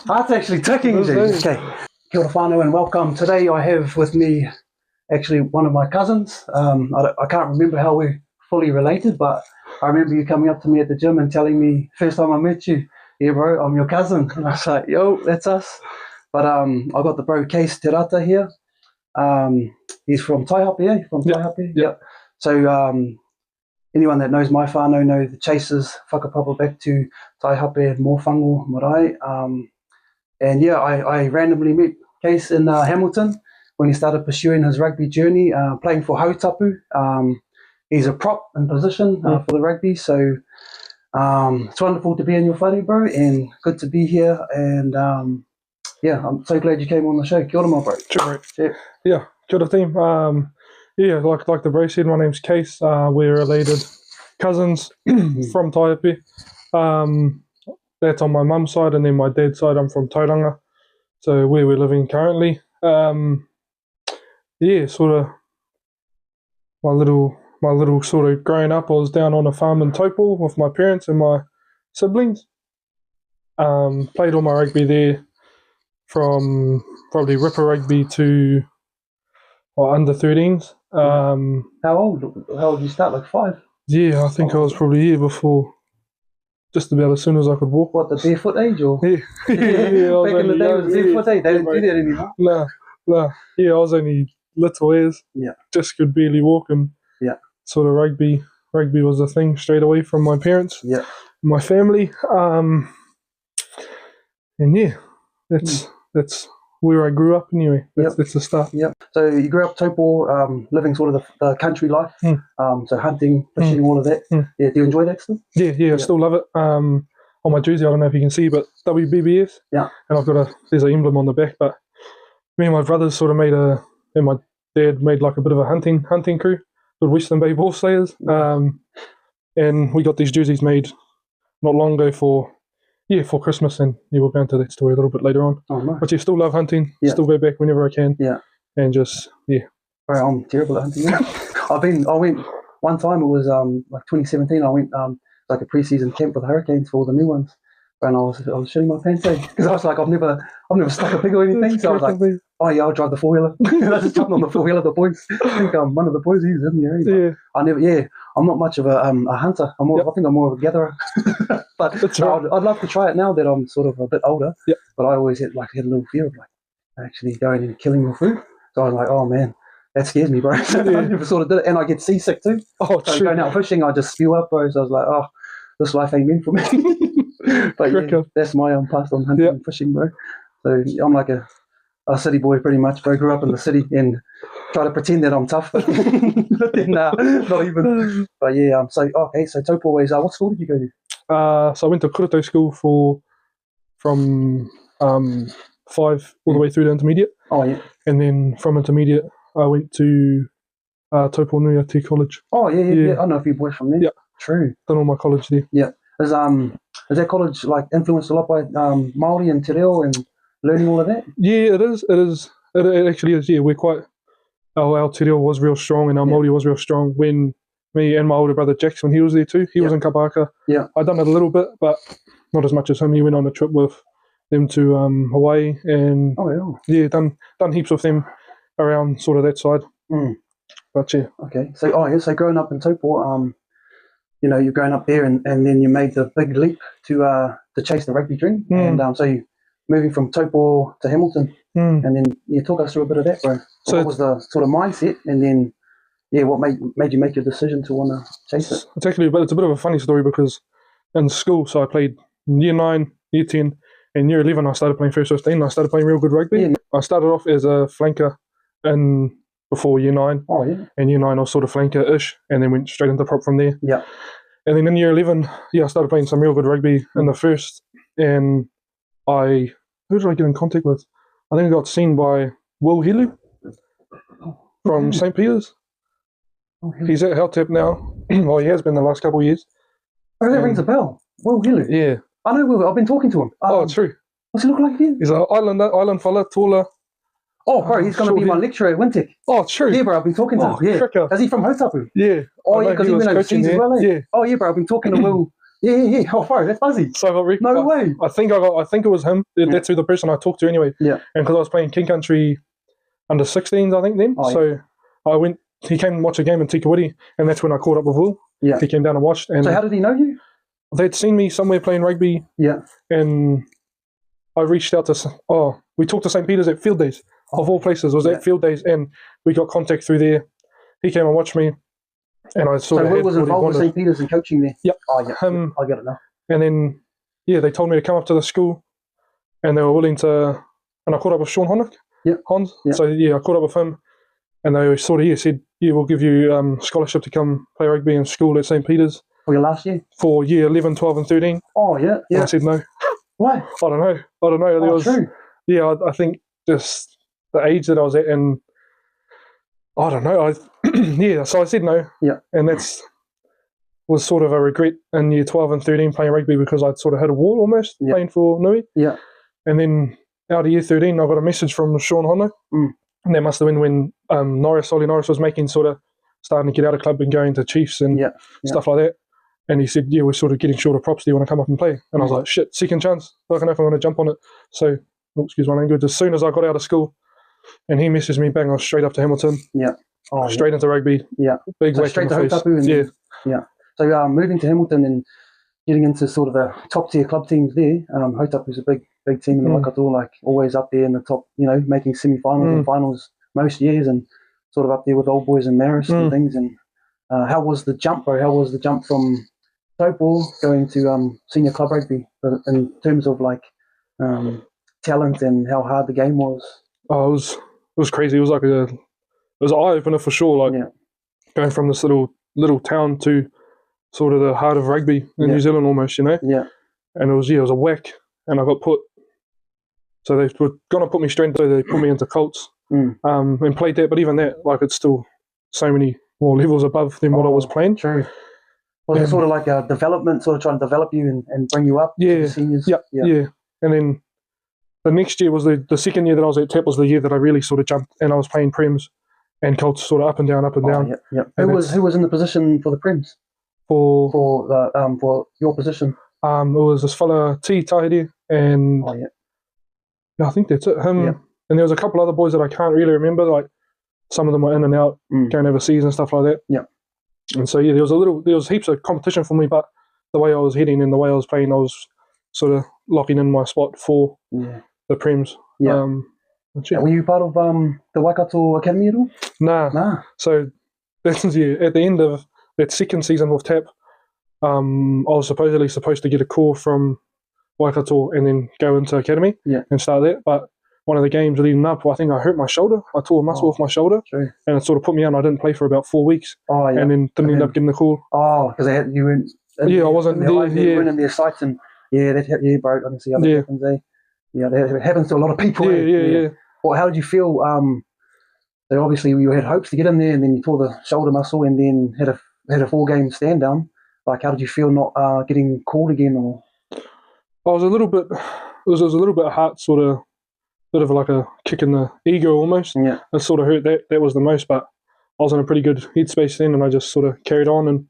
Heart's actually ticking, geez. Okay. Kia ora whānau and welcome. Today I have with me actually one of my cousins. I can't remember how we're fully related, but I remember you coming up to me at the gym and telling me, first time I met you, yeah bro, I'm your cousin. And I was like, yo, that's us. But I got the bro Kees Terata here. He's from Taupo, from Taupo. Yep. So anyone that knows my whānau know the chasers whakapapa back to Taupo and Mōwhango Marae. And yeah, I randomly met Kees in Hamilton when he started pursuing his rugby journey, playing for Hautapu. He's a prop in position for the rugby, so it's wonderful to be in your whare, bro, and good to be here. And yeah, I'm so glad you came on the show. Kia ora, my bro. Sure. Yeah, kia ora team. Yeah, like the bro said, my name's Kees. We're related cousins from Taupo. That's on my mum's side, and then my dad's side, I'm from Tauranga. So where we're living currently. Yeah, sort of my little sort of growing up, I was down on a farm in Taupo with my parents and my siblings. Played all my rugby there from probably Ripper rugby to under 13s. How old did you start? Like 5? Yeah, I think I was probably here before, just about as soon as I could walk. What, the barefoot age? Or? Yeah. Back in the day, it was barefoot age. They don't do that anymore. No. Yeah, I was only little as. Yeah. Just could barely walk, and sort of rugby was a thing straight away from my parents. Yeah. My family. And yeah, that's where I grew up anyway. That's the start. Yep. So you grew up Taupo, living sort of the country life. So hunting, fishing, all of that. Yeah. Do you enjoy that still? Yeah. I still love it. On my jersey, I don't know if you can see, but WBBS. Yeah. And there's an emblem on the back. But me and my brothers sort of and my dad made like a bit of a hunting crew, the Western Bay Ball Slayers. And we got these jerseys made not long ago for Christmas, and we'll go into that story a little bit later on. Oh, nice. But yeah, still love hunting. Yeah. Still go back whenever I can. Yeah. And just Right, I'm terrible at hunting. I went one time. It was like 2017. I went like a pre-season camp with the Hurricanes for all the new ones, and I was shitting my pants because I was like, I've never stuck a pig or anything. So I was like, oh yeah, I'll drive the 4-wheeler. I just jumped on the 4-wheeler. The boys, I think I'm one of the boys who's in the area. Yeah. I'm not much of a hunter. I think I'm more of a gatherer. But I'd love to try it now that I'm sort of a bit older. Yeah. But I always had a little fear of actually going and killing your food. So I was like, oh man, that scares me, bro. So I never sort of did it, and I get seasick too. Oh, so going out fishing, I just spew up, bro. So I was like, oh, this life ain't meant for me. But yeah, that's my past on hunting and fishing, bro. So I'm like a city boy pretty much, bro. Grew up in the city and try to pretend that I'm tough, but then, not even. But yeah, so Taupo ways. What school did you go to? So I went to Kurato school from 5 all the way through to intermediate. Oh yeah. And then from intermediate, I went to Taupo-nui-a-Tia College. Oh yeah. I don't know a few boys from there. Yeah. True. Done all my college there. Yeah. Is that college influenced a lot by Māori and te reo and learning all of that? Yeah, it is. It actually is. Yeah, we're quite. Our te reo was real strong, and our Māori was real strong when me and my older brother Jax, when he was there too. He was in Kapaka. Yeah. I done it a little bit, but not as much as him. He went on a trip with them to Hawaii, and done heaps with them around sort of that side. But yeah. Okay. So growing up in Taupo, you're growing up there, and then you made the big leap to chase the rugby dream, and so you moving from Taupo to Hamilton, and then you talk us through a bit of that, bro. So what was the sort of mindset, and then what made you make your decision to want to chase it? It's a bit of a funny story because in school, so I played year 9, year 10, and year 11 I started playing first 15. I started playing real good rugby. Yeah. I started off as a flanker before year 9. Oh yeah. And year 9 I was sort of flanker-ish, and then went straight into prop from there. Yeah. And then in year 11, I started playing some real good rugby in the first, and who did I get in contact with? I think I got seen by Will Helu from St. Peter's. Oh, he's at Hautapu now. Well, he has been the last couple of years. Oh, that rings a bell. Will Helu. Yeah. I know Will. I've been talking to him. True. What's he look like again? He's an island fella, taller. Oh, bro, he's going to be my lecturer at Wintec. Oh, true. Yeah, bro, I've been talking to him. Yeah. Is he from Hautapu? Yeah. Oh, yeah, because he went overseas as well, eh? Yeah. Oh, yeah, bro, I've been talking to Will Yeah. Oh, bro, that's fuzzy. So I got No way. I think it was him. That's who the person I talked to anyway. Yeah. And because I was playing King Country under 16s, I think then. Oh, so I went. He came and watched a game in Tikawiti, and that's when I caught up with Will. Yeah. He came down and watched. And so how did he know you? they'd seen me somewhere playing rugby. Yeah. And I reached out to. We talked to St. Peter's at field days. Of all places, it was at field days, and we got contact through there. He came and watched me, and I sort of. So Will was involved with St. Peter's and coaching there. Yep. Oh yeah. I get it now. And then, they told me to come up to the school, and they were willing to. And I caught up with Sean Honick. Yeah. Hans. Yeah. So I caught up with him, and they sort of said, we'll give you scholarship to come play rugby in school at St. Peter's. For your last year? For year 11, 12 and 13. Oh, yeah. And I said no. Why? I don't know. Oh, true. Yeah, I think just the age that I was at, and I don't know. So I said no. Yeah. And was sort of a regret in year 12 and 13 playing rugby because I'd sort of hit a wall almost playing for Nui. Yeah. And then out of year 13, I got a message from Sean Honick. And that must have been when Ollie Norris was starting to get out of club and going to Chiefs and stuff like that. And he said, we're sort of getting short of props. Do you want to come up and play? And I was like, shit, second chance. I don't know if I'm going to jump on it. So, excuse my language, as soon as I got out of school and he messaged me, bang, I was straight up to Hamilton. Yeah. Oh, straight into rugby. Yeah. Big whack straight in to the face. Hautapu. Yeah. So moving to Hamilton and getting into sort of the top tier club teams there, Hautapu's a big team in the Waikato, like always up there in the top, making semi-finals and finals most years and sort of up there with Old Boys and Marist and things. And how was the jump, bro? How was the jump from Taupō going to senior club rugby in terms of like talent and how hard the game was? Oh, it was crazy. It was like it was an eye opener for sure. Like going from this little town to sort of the heart of rugby in New Zealand almost, Yeah. And it was a whack, and I got put. So they were gonna put me straight into. They put me into Colts, and played that. But even that, like, it's still so many more levels above than what I was playing. True. Was it sort of like a development, sort of trying to develop you and bring you up to the seniors? Yeah. And then the next year was the second year that I was at TAP was the year that I really sort of jumped, and I was playing Prems and Colts sort of up and down. Yeah. Who was in the position for the Prems? For your position? It was this fella T Tahiri and I think that's it. Him and there was a couple other boys that I can't really remember. Like some of them were in and out, going overseas and stuff like that. Yeah. And so there was heaps of competition for me, but the way I was heading and the way I was playing, I was sort of locking in my spot for the Prems. Yeah. Were you part of the Waikato Academy at all? Nah. So that's at the end of that second season with TAP, I was supposed to get a call from Waikato and then go into Academy and start that. But one of the games leading up, I think I hurt my shoulder. I tore a muscle off my shoulder. True. And it sort of put me out. I didn't play for about 4 weeks. And then didn't end up getting the call. Oh, because you weren't. I wasn't there. You weren't in their sights, and bro. I can see how that happens. That happens to a lot of people. Yeah. Well, how did you feel? So obviously you had hopes to get in there, and then you tore the shoulder muscle, and then had a 4-game stand down. Like, how did you feel not getting called again? Or I was a little bit. It was a little bit hard, sort of, bit of like a kick in the ego almost. Yeah. It sort of hurt. That was the most, but I was in a pretty good headspace then, and I just sort of carried on and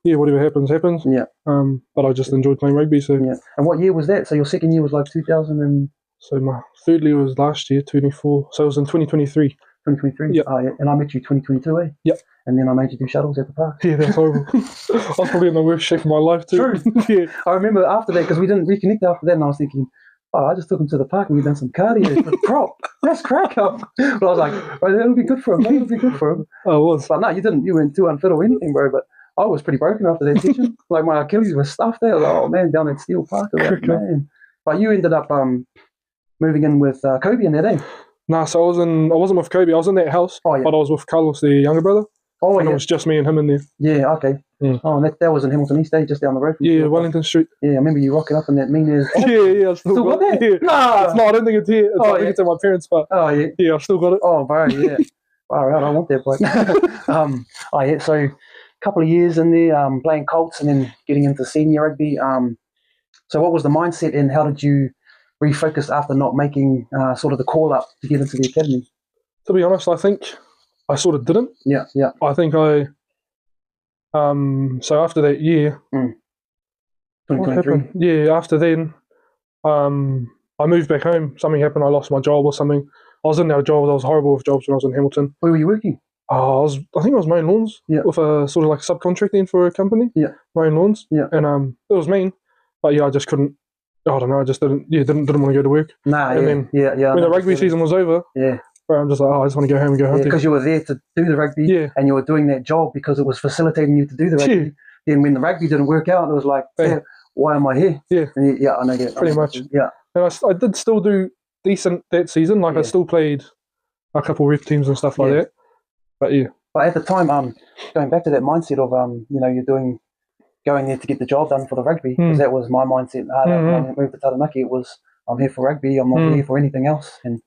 whatever happens. Yeah. But I just enjoyed playing rugby. So yeah. And what year was that? So your second year was like 2000 and. So my third year was last year, 24. So it was in 2023. 2023. Yeah. And I met you 2022, eh? Yep. And then I made you do shuttles at the park. Yeah, that's horrible. I was probably in the worst shape of my life too. True. I remember after that, because we didn't reconnect after that, and I was thinking, I just took him to the park and we done some cardio for the prop. That's crack up. But I was like, that'll be good for him. That'll be good for him. I was. But no, you didn't. You weren't too unfit or anything, bro. But I was pretty broken after that session. Like my Achilles was stuffed there. I was like, oh man, down at Steel Park. Like, man. But you ended up moving in with Kobe in that, eh? Nah, so I wasn't with Kobe. I was in that house, but I was with Carlos, the younger brother. Oh, and it was just me and him in there. Yeah, okay. Mm. Oh, and that was in Hamilton East, just down the road from Wellington Street. Yeah, I remember you rocking up in that mean ass. I still got that. Yeah. Nah. It's not, I don't think it's here. I think it's at my parents' spot. Oh, yeah. Yeah, I've still got it. Oh, bro, yeah. All right, I want that, boy. So a couple of years in there, playing Colts and then getting into senior rugby. So what was the mindset and how did you refocus after not making sort of the call up to get into the academy? To be honest, I think I sort of didn't. Yeah. I think so after that year, What 2023. happened? Yeah, after then, I moved back home. Something happened. I lost my job or something. I was in and out of jobs. I was horrible with jobs when I was in Hamilton. Where were you working? I think I was mowing lawns with a sort of like subcontracting for a company. Yeah. Mowing lawns. Yeah. And it was mean, but yeah, I just couldn't. I don't know. I just didn't want to go to work. Nah. And Then when the rugby season was over, I'm just like, I just want to go home and go home. Because you were there to do the rugby, and you were doing that job because it was facilitating you to do the rugby. Then when the rugby didn't work out, it was like, why am I here? Yeah. And I know that. Pretty much. Yeah. And I did still do decent that season. Like I still played a couple of rep teams and stuff like that. But yeah. But at the time, going back to that mindset of you're going there to get the job done for the rugby, because that was my mindset. When I moved to Taranaki, it was I'm here for rugby. I'm not here for anything else, and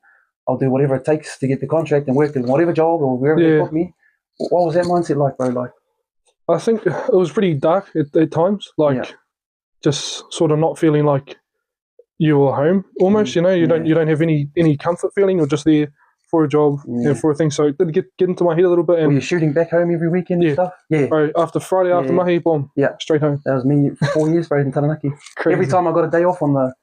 I'll do whatever it takes to get the contract and work in whatever job or wherever they put me. What was that mindset like, bro? Like, I think it was pretty dark at times. Like, just sort of not feeling like you were home. Almost, you don't have any comfort feeling. You're just there for a job and for a thing. So it did get into my head a little bit. And were you shooting back home every weekend and stuff? Yeah. Bro, after Friday, after mahi, boom, straight home. That was me for 4 years, bro, in Taranaki. Every time I got a day off on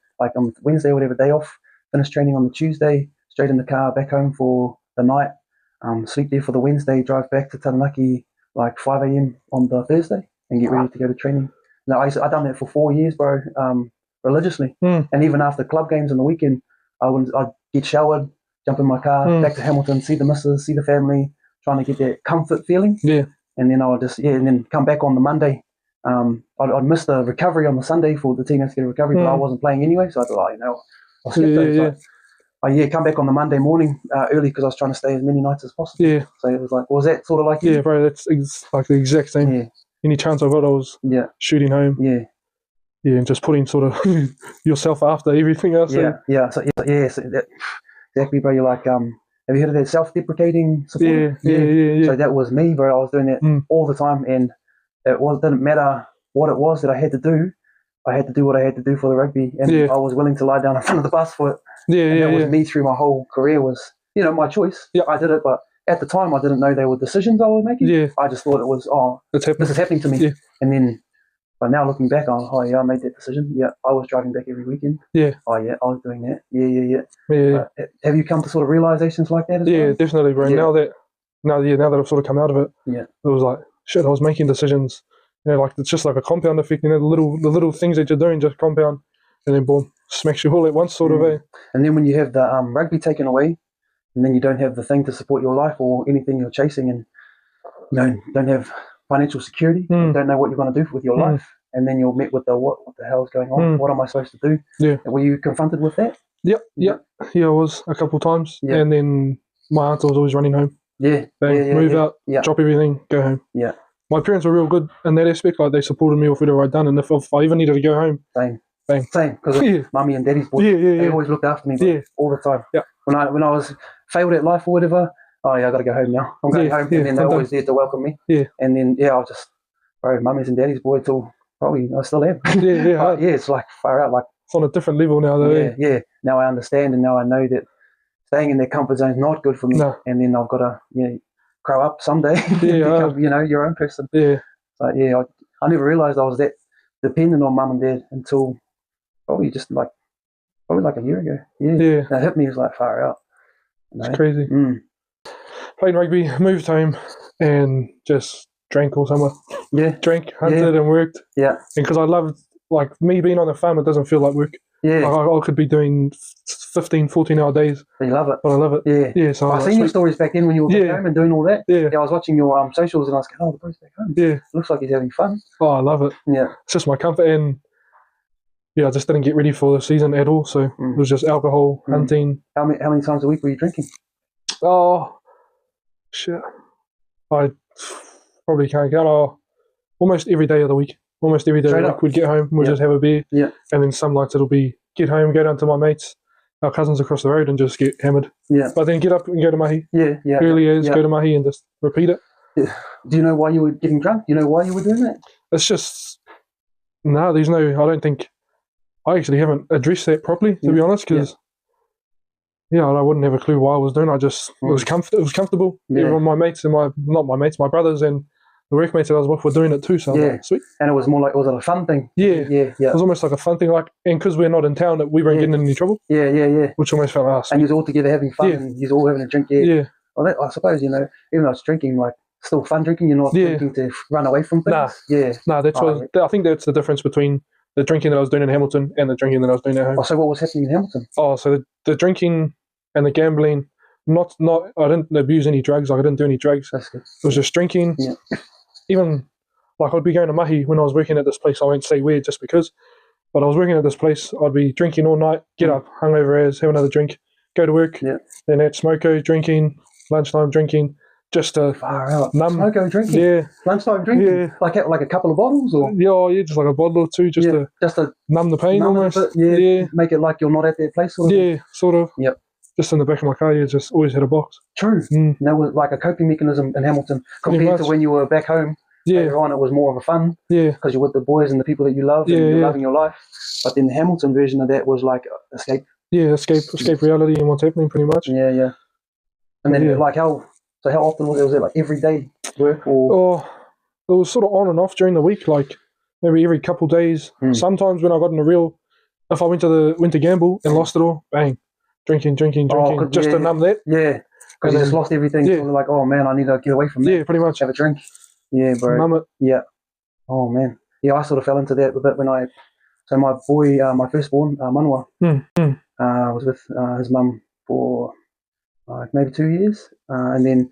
Wednesday or whatever, day off, finish training on the Tuesday, straight in the car, back home for the night, sleep there for the Wednesday, drive back to Taranaki like 5 a.m. on the Thursday and get ready to go to training. Now, I done that for 4 years, bro, religiously. And even after club games on the weekend, I'd get showered, jump in my car, back to Hamilton, see the missus, see the family, trying to get that comfort feeling. Yeah. And then I would and then come back on the Monday. I'd miss the recovery on the Sunday for the team has to get a recovery, but I wasn't playing anyway, so I thought, I'll skip those. Come back on the Monday morning early because I was trying to stay as many nights as possible. Yeah. So it was like, was that sort of like you? Yeah, bro, that's like the exact same. Yeah. Any chance I got, I was shooting home. Yeah. Yeah, and just putting sort of yourself after everything else. So exactly, bro. You're like, have you heard of that self-deprecating support? Yeah. So that was me, bro. I was doing that all the time, and didn't matter what it was that I had to do. I had to do what I had to do for the rugby, and I was willing to lie down in front of the bus for it. That was me through my whole career. Was my choice. Yeah, I did it, but at the time I didn't know they were decisions I was making. Yeah, I just thought it was this is happening to me. Yeah. And then, but now looking back on, I made that decision. Yeah, I was driving back every weekend. Yeah. Oh yeah, I was doing that. Yeah. Have you come to sort of realizations like that as well? Yeah, definitely, bro. Now that I've sort of come out of it, it was like shit. I was making decisions. Like it's just like a compound effect. The little things that you're doing just compound, and then boom, smacks you all at once, sort of. And then when you have the rugby taken away, and then you don't have the thing to support your life or anything you're chasing, and don't have financial security, you don't know what you're going to do with your life, and then you're met with the what the hell is going on? What am I supposed to do? Yeah. Were you confronted with that? Yep. Yeah, I was a couple of times, and then my aunt was always running home. Move out, drop everything, go home. Yeah. My parents were real good in that aspect. Like they supported me with whatever I'd done, and if I even needed to go home, same. Because mummy and daddy's boys, they always looked after me all the time. Yeah. When I was failed at life or whatever, I got to go home now. I'm going home, and then they're always there to welcome me. Yeah. And then I was just mummy's and daddy's boy till probably I still am. It's like far out. Like it's on a different level now, though. Yeah. Now I understand, and now I know that staying in their comfort zone is not good for me. No. And then I've got to grow up someday and become, your own person. Yeah. But I never realised I was that dependent on mum and dad until probably like a year ago. Yeah. That hit me, was like far out. It's crazy. Played rugby, moved home, and just drank all summer. Yeah. Drank, hunted, and worked. Yeah. And because I loved, like, me being on the farm, it doesn't feel like work. Yeah. Like, I could be doing 15, 14-hour days. But you love it. But I love it. Yeah. Yeah. So I've seen your stories back then when you were back home and doing all that. Yeah. I was watching your socials and I was going, the boy's back home. Yeah. Looks like he's having fun. Oh, I love it. Yeah. It's just my comfort, and I just didn't get ready for the season at all. So it was just alcohol, hunting. How many times a week were you drinking? Oh, shit. I probably can't count. Almost every day of the week. Almost every day of the week we'd get home, we'd just have a beer. Yeah. And then some nights it'll be get home, go down to my mates, our cousins across the road, and just get hammered. Yeah. But then get up and go to mahi. Yeah. Early as go to mahi and just repeat it. Yeah. Do you know why you were getting drunk? Do you know why you were doing that? It's just, I don't think, I actually haven't addressed that properly, to be honest, because I wouldn't have a clue why I was doing it. It was comfortable. Yeah. Even my mates and my brothers and the workmates that I was with were doing it too. So I was like, sweet. And it was more like, was it a fun thing? Yeah. Yeah. It was almost like a fun thing, like, and because we're not in town, that we weren't getting in any trouble. Yeah. Which almost felt us. And you're all together having fun, and you're all having a drink. Yeah. Well, I suppose, even though it's drinking, like, still fun drinking, you're not drinking to run away from things. I think that's the difference between the drinking that I was doing in Hamilton and the drinking that I was doing at home. Oh, so what was happening in Hamilton? Oh, so the drinking and the gambling, not I didn't abuse any drugs, like I didn't do any drugs. That's good. It was just drinking. Yeah. Even, like, I'd be going to mahi when I was working at this place, I won't say where just because, but I was working at this place, I'd be drinking all night, get up, hungover as, have another drink, go to work, then at smoko, drinking, lunchtime drinking, just to numb. Smoko drinking? Yeah. Lunchtime drinking? Like a couple of bottles? Or? Yeah, just like a bottle or two, just to numb the pain almost. Make it like you're not at their place? Sort of sort of. Yep. Just in the back of my car, you just always had a box. True. And that was like a coping mechanism in Hamilton compared to when you were back home. Later on, it was more of a fun. Because you're with the boys and the people that you love and you're loving your life. But then the Hamilton version of that was like escape. Yeah, escape reality and what's happening pretty much. Yeah. And then So how often was it like every day work or? It was sort of on and off during the week, like maybe every couple of days. Sometimes when I got in if I went to gamble and lost it all, bang, drinking, just to numb that. Yeah, because you just lost everything. So like, oh man, I need to get away from that. Yeah, pretty much. Have a drink. Yeah, bro. Numb it. Yeah. Oh man. Yeah, I sort of fell into that a bit when so my boy, my firstborn, Manua, was with his mum for maybe 2 years, and then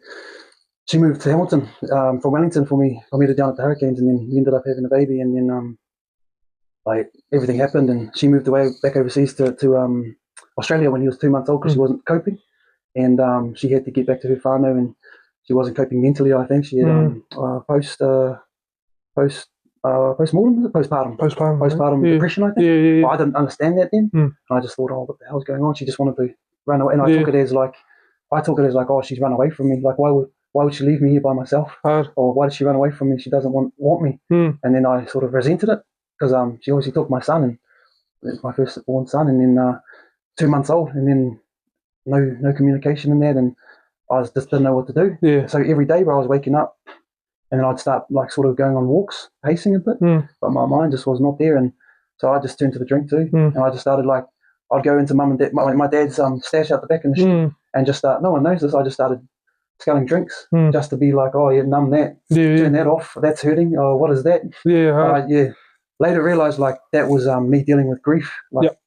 she moved to Hamilton from Wellington for me. I met her down at the Hurricanes, and then we ended up having a baby, and then everything happened, and she moved away back overseas to Australia when he was 2 months old because she wasn't coping, and she had to get back to her whānau, and she wasn't coping mentally. I think she had postpartum depression. I think. I didn't understand that then. I just thought, what the hell's going on? She just wanted to run away, and I took it as like, oh, she's run away from me. Like, why would she leave me here by myself? Or why did she run away from me? She doesn't want me. And then I sort of resented it because she obviously took my son, and my firstborn son, and then 2 months old, and then no communication in that, and I just didn't know what to do. Yeah. So every day, where I was waking up, and then I'd start like sort of going on walks, pacing a bit, but my mind just was not there, and so I just turned to the drink too, and I just started like, I'd go into mum and dad, my dad's stash out the back in the shed, and just start. No one knows this. I just started sculling drinks just to be like, oh yeah, numb that, turn that off. That's hurting. Oh, what is that? Later realized like that was me dealing with grief,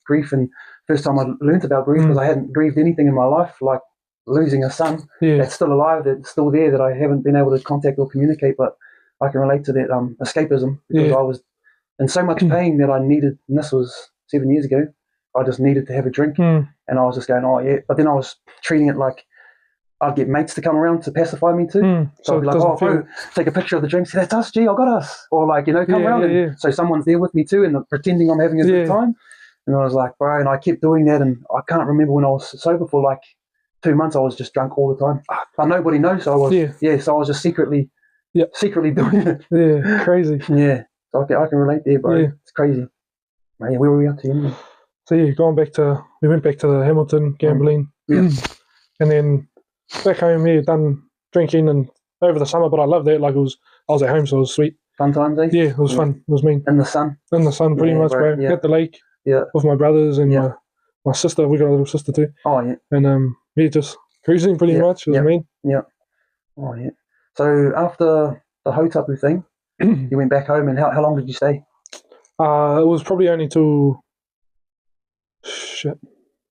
grief, and first time I learned about grief because I hadn't grieved anything in my life, like losing a son that's still alive, that's still there, that I haven't been able to contact or communicate, but I can relate to that escapism because I was in so much pain that I needed, and this was 7 years ago, I just needed to have a drink, and I was just going, oh yeah, but then I was treating it like I'd get mates to come around to pacify me too. So I'd be like, oh, bro, take a picture of the drink, say, that's us, G, I got us. Or like, come around. And so someone's there with me too and pretending I'm having a good time. And I was like, bro, and I kept doing that, and I can't remember when I was sober for like 2 months, I was just drunk all the time. But nobody knows, so I was, so I was just secretly doing it. Yeah, crazy. Yeah, so I can relate there, bro. It's crazy. Where were we up to anyway? So we went back to the Hamilton gambling. And then back home, done drinking and over the summer, but I loved that. Like I was at home, so it was sweet. Fun times, eh? Yeah, it was fun. It was mean. In the sun, pretty much, bro. At the lake, with my brothers and my sister. We got a little sister too. Oh yeah. And just cruising pretty much. It was mean. Yeah. Oh yeah. So after the Hautapu thing, you went back home, and how long did you stay? It was probably only till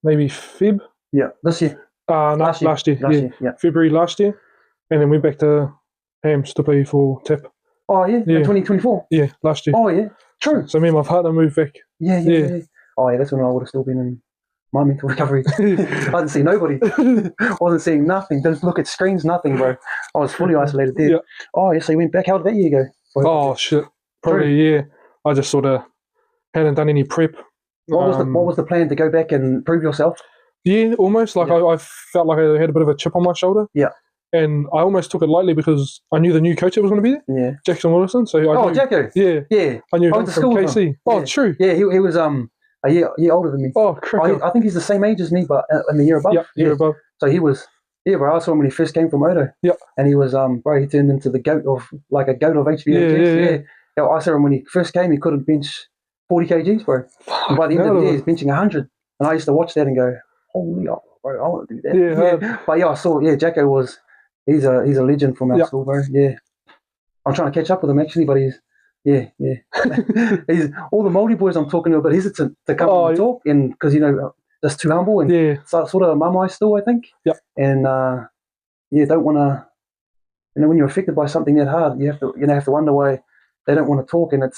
maybe Feb. Yeah, this year. No, last year. February last year, and then went back to Hams to play for TAP. Oh yeah, 2024. Yeah, last year. Oh yeah, true. So me and my partner moved back. Yeah. Oh yeah, that's when I would have still been in my mental recovery. I didn't see nobody. Wasn't seeing nothing. Didn't look at screens. Nothing, bro. I was fully isolated there. Yeah. Oh yeah, so you went back. How did that year go? Oh shit, probably a year. I just sort of hadn't done any prep. What was the plan, to go back and prove yourself? Yeah, almost. Like I felt like I had a bit of a chip on my shoulder. Yeah. And I almost took it lightly because I knew the new coach that was going to be there. Yeah. Jackson Wilson. So I knew, Jacko. Yeah. I knew him from KC. Oh, true. Yeah, he was a year older than me. Oh, correct. I think he's the same age as me, but in the year above. Yeah, year above. So he was Yeah, bro. I saw him when he first came from Odo. Yep. And he was bro. He turned into the goat of HBHS. Yeah. I saw him when he first came. He couldn't bench 40 kgs, bro. And by the end of the year, he's benching 100. And I used to watch that and go, holy, bro, I want to do that. Yeah. But yeah, I saw. Yeah, Jacko was. He's a legend from our school, bro. Yeah. I'm trying to catch up with him actually, but he's. Yeah. He's all the Māori boys I'm talking to are a bit hesitant to come and talk, and because just too humble and sort of mummy still, I think. Yep. And don't want to. When you're affected by something that hard, you have to wonder why they don't want to talk, and it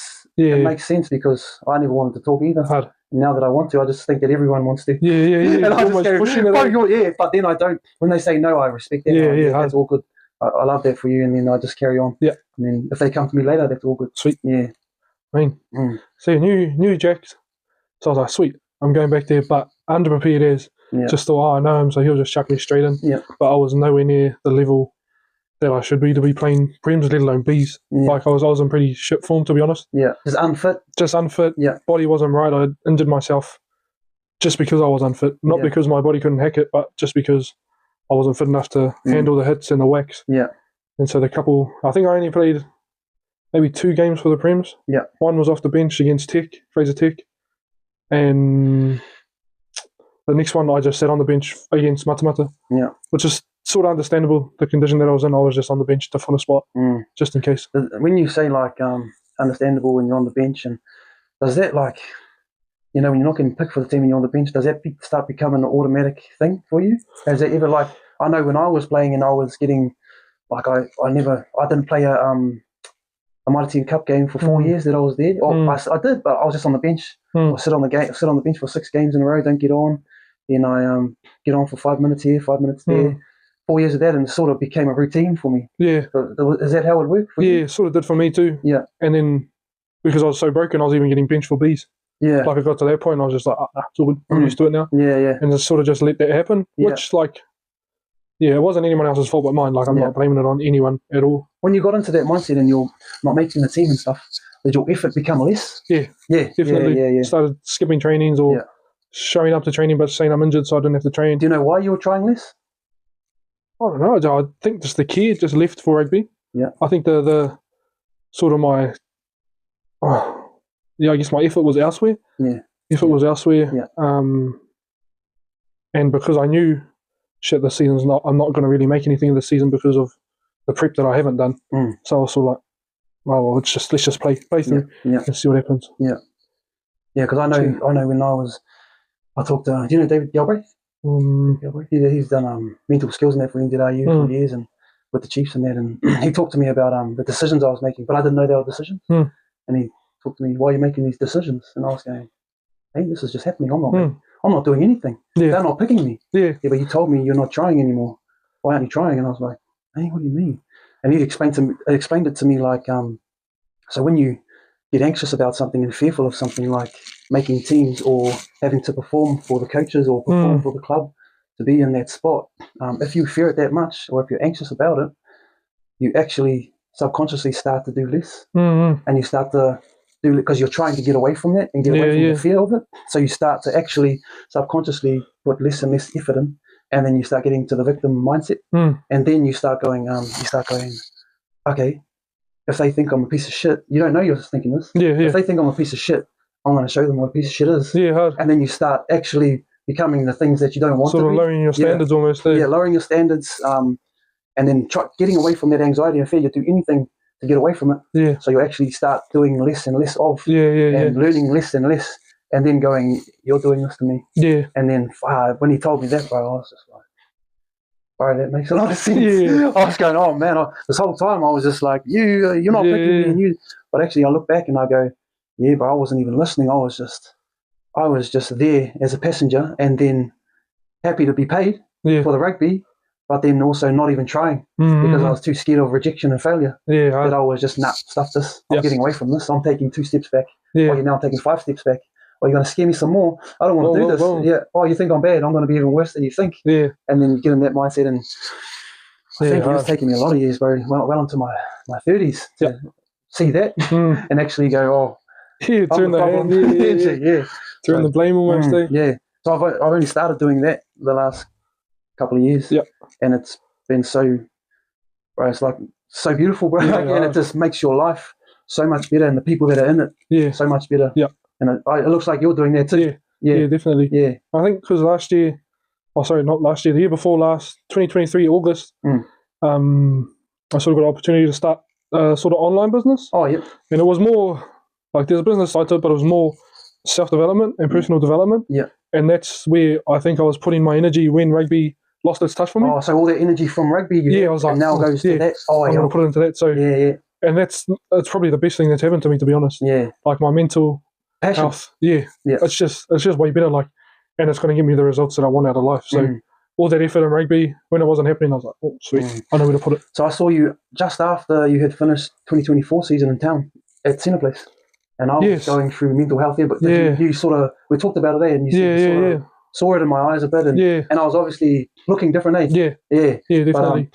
makes sense because I never wanted to talk either. Hard. And now that I want to, I just think that everyone wants to. Yeah. And I just go, but then I don't. When they say no, I respect that. That's all good. I love that for you, and then I just carry on. Yeah. And then if they come to me later, that's all good. Sweet. Yeah. See, new Jack. So I was like, sweet, I'm going back there, but underprepared as. Yeah. Just thought, I know him, so he'll just chuck me straight in. Yeah. But I was nowhere near the level that I should be to be playing Prems, let alone Bs. Yeah. Like I was in pretty shit form, to be honest. Yeah. Just unfit. Yeah. Body wasn't right. I injured myself just because I was unfit. Not because my body couldn't hack it, but just because I wasn't fit enough to handle the hits and the whacks. Yeah. And so I think I only played maybe 2 games for the Prems. Yeah. One was off the bench against Fraser Tech. And the next one I just sat on the bench against Matamata. Yeah. Which is sort of understandable. The condition that I was in, I was just on the bench to fill a spot, just in case. When you say understandable when you're on the bench, and does that when you're not getting picked for the team and you're on the bench, does that start becoming an automatic thing for you? Has it ever I know when I was playing and I was getting I didn't play a Mitre 10 Cup game for 4 years that I was there. I did, but I was just on the bench. I sit on the bench for 6 games in a row, don't get on. Then I get on for 5 minutes here, 5 minutes there. 4 years of that, and it sort of became a routine for me. Yeah. Is that how it worked for you? Yeah, it sort of did for me too. Yeah. And then, because I was so broken, I was even getting benched for Bs. Yeah. Like I got to that point, I was just like, it's all good. I'm used to it now. Yeah. And just sort of just let that happen, which it wasn't anyone else's fault but mine. I'm not blaming it on anyone at all. When you got into that mindset and you're not making the team and stuff, did your effort become less? Yeah. Definitely. Yeah. Started skipping trainings or showing up to training but saying I'm injured so I didn't have to train. Do you know why you were trying less? I don't know. I think just the kid just left for rugby. Yeah. I think the sort of my I guess my effort was elsewhere. Yeah. Effort was elsewhere. Yeah. And because I knew this season's I'm not going to really make anything of this season because of the prep that I haven't done. So I was sort of like, let's just play through and see what happens. Yeah. Yeah, because I know when I talked to, do you know David Galbraith? He's done mental skills and that for NZRU for years and with the Chiefs and that, and he talked to me about the decisions I was making, but I didn't know they were decisions. And he talked to me, why are you making these decisions? And I was going, hey, this is just happening. I'm not doing anything. Yeah. They're not picking me. Yeah, but you told me you're not trying anymore. Why aren't you trying? And I was like, hey, what do you mean? And he explained it to me like, so when you get anxious about something and fearful of something like making teams or having to perform for the coaches or perform for the club to be in that spot, if you fear it that much or if you're anxious about it, you actually subconsciously start to do less. And you start to do it because you're trying to get away from that and get away from the fear of it. So you start to actually subconsciously put less and less effort in, and then you start getting to the victim mindset. And then you start going, okay, if they think I'm a piece of shit, you don't know you're thinking this. If they think I'm a piece of shit, I'm going to show them what a piece of shit is. Hard. And then you start actually becoming the things that you don't want to be. Sort of lowering your standards almost. Yeah, lowering your standards, and then getting away from that anxiety and fear. You do anything to get away from it. Yeah. So you actually start doing less and less of. And learning less and less, and then going, you're doing this to me. Yeah. And then when he told me that, bro, I was just like, bro, that makes a lot of sense. Yeah. I was going, oh man, this whole time I was just like, you're not picking me, and you. But actually, I look back and I go, yeah, but I wasn't even listening. I was just there as a passenger, and then happy to be paid for the rugby, but then also not even trying because I was too scared of rejection and failure. That I was just, stuff this. I'm getting away from this. I'm taking 2 steps back. Or you're now taking 5 steps back. Or you're going to scare me some more. I don't want to do this. Yeah. Oh, you think I'm bad? I'm going to be even worse than you think. Yeah. And then you get in that mindset, and I think it's taken me a lot of years, bro. Well into my 30s to see that and actually go, oh, turn the hand. Turn the blame almost. Yeah. So I've only started doing that the last couple of years. Yeah. And it's been so, bro, it's like so beautiful, bro. Yeah, and it just makes your life so much better, and the people that are in it so much better. Yeah. And it looks like you're doing that too. Yeah, definitely. Yeah. I think because last year, not last year, the year before last, 2023 August, I sort of got an opportunity to start a sort of online business. Oh, yeah. And it was more like there's a business side to it, but it was more self-development and personal development. Yeah. And that's where I think I was putting my energy when rugby lost its touch for me. Oh, so all that energy from rugby, I was like, and now goes to that. Oh, I'm going to put it into that. So and that's probably the best thing that's happened to me, to be honest. Yeah. Like my mental passion. health. Yeah. It's just way better. Like, and it's going to give me the results that I want out of life. So all that effort in rugby, when it wasn't happening, I was like, oh, sweet, I know where to put it. So I saw you just after you had finished 2024 season in town at Centreplace. And I was going through mental health there, but you sort of, we talked about it there, and you sort of saw it in my eyes a bit, and I was obviously looking different, eh? Yeah, definitely.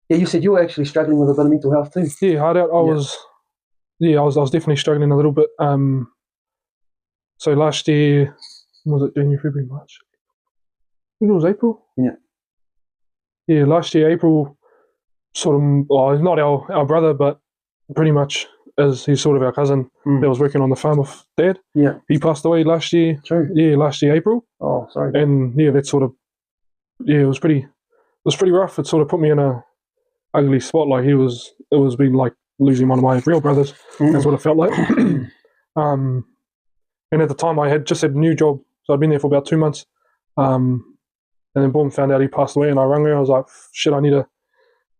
But, you said you were actually struggling with a bit of mental health too. Yeah, hard out. I was definitely struggling a little bit. So last year, was it January, February, March? I think it was April. Yeah. Yeah, last year, April, sort of, well, he's not our brother, but pretty much he's sort of our cousin that was working on the farm with Dad. Yeah. He passed away last year. True. Yeah, last year, April. Oh, sorry. And that sort of, it was pretty rough. It sort of put me in a ugly spot. Like it was being like losing one of my real brothers. That's what it felt like. And at the time I had just had a new job. So I'd been there for about 2 months. And then boom, found out he passed away, and I rang her. I was like, shit, I need to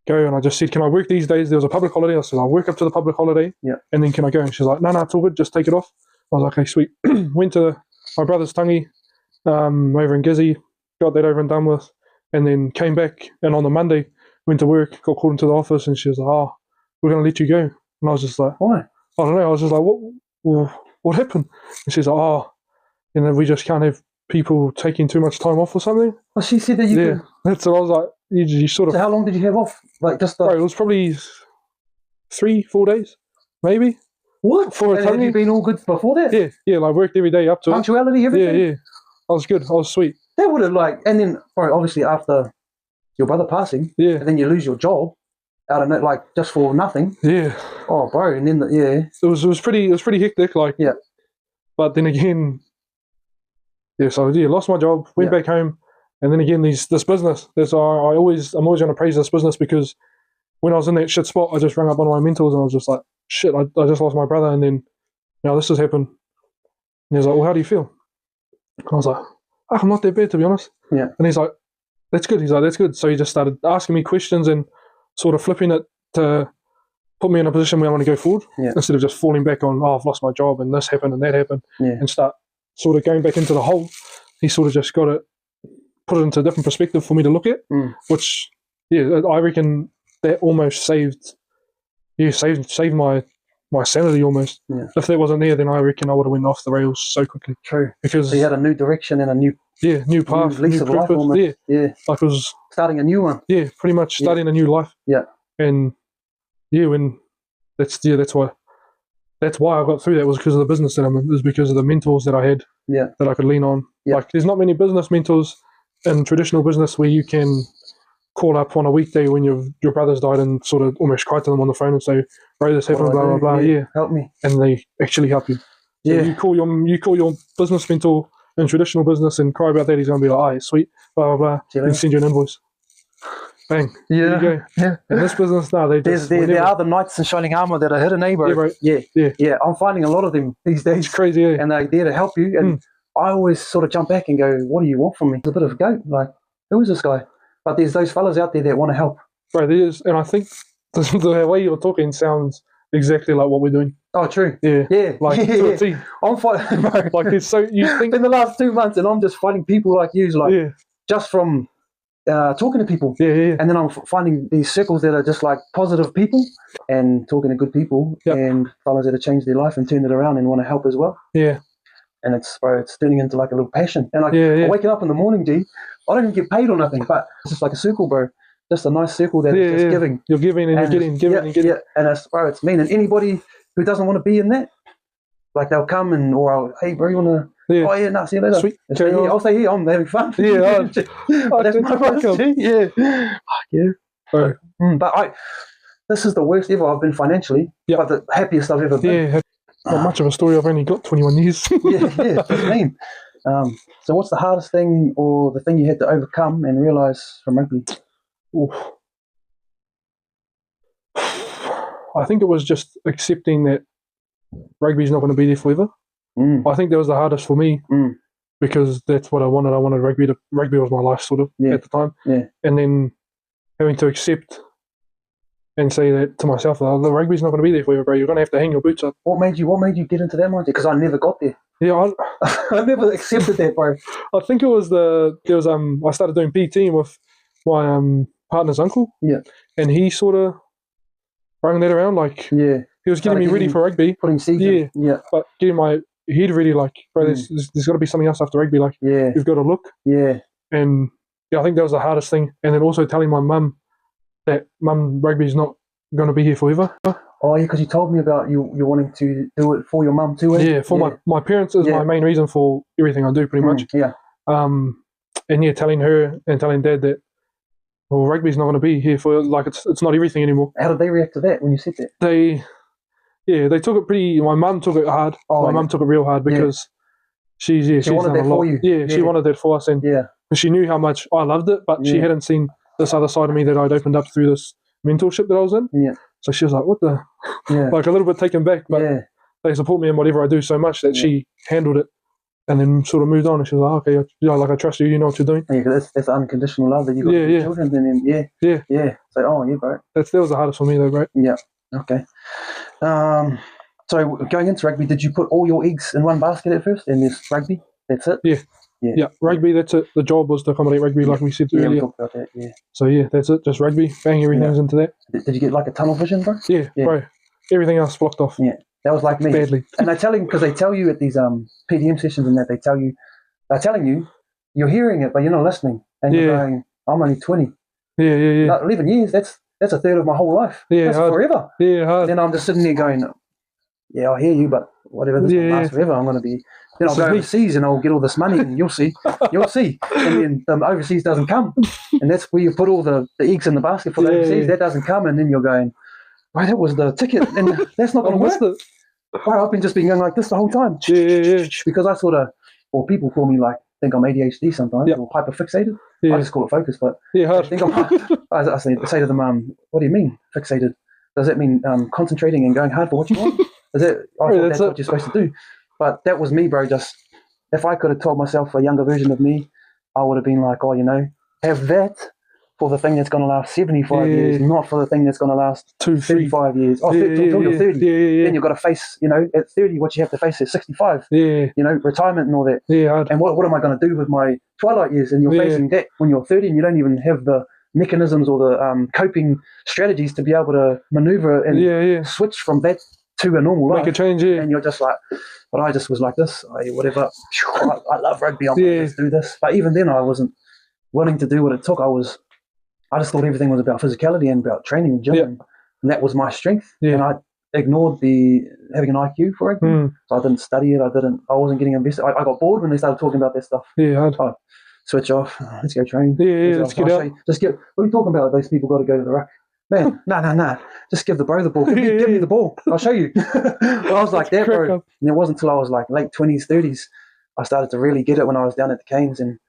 go. And I just said, can I work these days? There was a public holiday. I said, I'll work up to the public holiday. Yeah. And then can I go? And she's like, no, it's all good. Just take it off. I was like, okay, sweet. Went to my brother's tangi over in Gizzy, got that over and done with, and then came back. And on the Monday, went to work, got called into the office, and she was like, oh, we're going to let you go. And I was just like, why? I don't know. I was just like, what happened? And she's like, oh, we just can't have people taking too much time off or something. Well, she said that you could. That's what I was like. You sort of. So how long did you have off? Like just it was probably 3-4 days, maybe. What? For a have you been all good before that? Yeah. Like worked every day up to punctuality, everything. Yeah. I was good. I was sweet. That would have and then obviously after your brother passing, and then you lose your job out of it, like just for nothing. Yeah. Oh, bro, and then it was pretty hectic. Like but then again. Yeah, so lost my job, went back home, and then again this business. I'm always going to praise this business, because when I was in that shit spot, I just rang up one of my mentors and I was just like, shit, I just lost my brother, and then now this has happened. And he was like, well, how do you feel? And I was like, I'm not that bad, to be honest. Yeah. And he's like, that's good. He's like, that's good. So he just started asking me questions and sort of flipping it to put me in a position where I want to go forward, instead of just falling back on, I've lost my job and this happened and that happened, and start sort of going back into the hole. He sort of just put it into a different perspective for me to look at, which, I reckon that almost saved my sanity almost. Yeah. If that wasn't there, then I reckon I would have went off the rails so quickly. True. Because so you had a new direction and a new path, new lease of life almost. Yeah. Like it was starting a new one. Yeah, pretty much starting a new life. Yeah. And that's why I got through that, was because of the business that I'm in. It was because of the mentors that I had that I could lean on. Yeah. Like there's not many business mentors in traditional business where you can call up on a weekday when your brother's died and sort of almost cry to them on the phone and say, bro, this happened, blah, blah, blah. Yeah. Help me. And they actually help you. So you call your business mentor in traditional business and cry about that, he's going to be like, oh, yeah, sweet, blah, blah, blah, and send you an invoice. Bang. Yeah. There you go. Yeah. In this business, no, they just... There are the knights in shining armour that are hidden, eh, bro? Yeah, bro. Yeah. I'm finding a lot of them these days. It's crazy, yeah. And they're there to help you. And I always sort of jump back and go, what do you want from me? It's a bit of a goat. Like, who is this guy? But there's those fellas out there that want to help. Bro, there is. And I think the way you're talking sounds exactly like what we're doing. Oh, true. Yeah. Like, to a T. I'm fighting, bro. Like, it's so... You think... In the last 2 months, and I'm just fighting people like you, like, just from... talking to people, and then I'm finding these circles that are just like positive people and talking to good people and fellas that have changed their life and turned it around and want to help as well. Yeah, and it's turning into like a little passion. And like I'm waking up in the morning, G, I don't even get paid or nothing, but it's just like a circle, bro. Just a nice circle that is just giving. You're giving and you're giving and getting. Yeah, and it's mean. And anybody who doesn't want to be in that, like they'll come and hey, bro, you want to Yeah. Oh yeah, no, see you later. Sweet. Stay here. I'll stay here. I'm having fun. Yeah, that's my advice. Yeah, yeah. But this is the worst ever I've been financially. Yep. But the happiest I've ever been. Yeah, not much of a story. I've only got 21 years. yeah, that's what I mean. So what's the hardest thing or the thing you had to overcome and realise from rugby? Oof. I think it was just accepting that rugby's not going to be there forever. I think that was the hardest for me because that's what I wanted. I wanted rugby to. Rugby was my life, sort of, at the time. Yeah. And then having to accept and say that to myself, the rugby's not going to be there forever, bro. You're going to have to hang your boots up. What made you get into that mindset? Because I never got there. Yeah, I never accepted that, bro. I think it was I started doing PT with my partner's uncle. Yeah. And he sort of rung that around, like, he was getting me ready for rugby. Putting seeds in. Yeah. But getting my head ready, like, bro, there's got to be something else after rugby. Like, you've got to look. Yeah. And I think that was the hardest thing. And then also telling my mum that rugby's not going to be here forever. Oh yeah, because you told me about you wanting to do it for your mum too. Yeah, for my parents is my main reason for everything I do, pretty much. Yeah. And yeah, telling her and telling Dad that, well, rugby's not going to be here for, like, it's not everything anymore. How did they react to that when you said that? They took it pretty. My mum took it hard. My mum took it real hard because she wanted that for you. Yeah, she wanted that for us, and she knew how much I loved it, but she hadn't seen this other side of me that I'd opened up through this mentorship that I was in. Yeah. So she was like, "What the?" Like, a little bit taken back, but they support me in whatever I do so much that she handled it and then sort of moved on. And she was like, "Okay, like, I trust you. You know what you're doing." Yeah, that's unconditional love that you got for your children. And then So bro. That was the hardest for me though, bro. Yeah. Okay. So going into rugby, did you put all your eggs in one basket at first, and there's rugby? That's it. Yeah. Rugby. That's it. The job was to accommodate rugby, like we said earlier. We talked about that. Yeah. So that's it. Just rugby. Bang everything's into that. Did you get like a tunnel vision, bro? Yeah, bro. Everything else blocked off. Yeah, that was like me. Badly. And they tell you at these PDM sessions and that they're telling you you're hearing it, but you're not listening, and you're going, I'm only 20. Yeah. Like 11 years. That's a third of my whole life. Yeah, that's hard. Forever. Yeah, hard. And then I'm just sitting there going, yeah, I hear you, but whatever, this will last forever. I'm going to be. Then I'll go overseas and I'll get all this money, and you'll see. And then the overseas doesn't come, and that's where you put all the eggs in the basket for the overseas. That doesn't come, and then you're going, right, that was the ticket, and that's not going to work. Right, I've been going like this the whole time. Yeah. Because I sort of, or people call me like, think I'm ADHD sometimes, or hyperfixated. I just call it focus, but hard. I think I say to them, what do you mean fixated? Does that mean concentrating and going hard for what you want? I thought that's what you're supposed to do. But that was me, bro. Just, if I could have told myself a younger version of me, I would have been like, have that for the thing that's going to last 75 years, not for the thing that's going to last 35 years. Until you're 30. Then you've got to face, at 30, what you have to face at 65. Retirement and all that. And what am I going to do with my twilight years? And you're facing that when you're 30 and you don't even have the mechanisms or the coping strategies to be able to maneuver and switch from that to a normal life. Make a change, And you're just like, but I just was like this. I love rugby. I'm going to do this. But even then, I wasn't willing to do what it took. I just thought everything was about physicality and about training and gym, and that was my strength. And I ignored having an IQ for rugby. So I didn't study it. I wasn't getting invested. I got bored when they started talking about that stuff. I'd switch off. Let's go train. Let's get out. What are you talking about? Those people got to go to the ruck. Man, no. Just give the bro the ball. Give me the ball. I'll show you. I was like that, bro. And it wasn't until I was like late 20s, 30s, I started to really get it when I was down at the Canes, and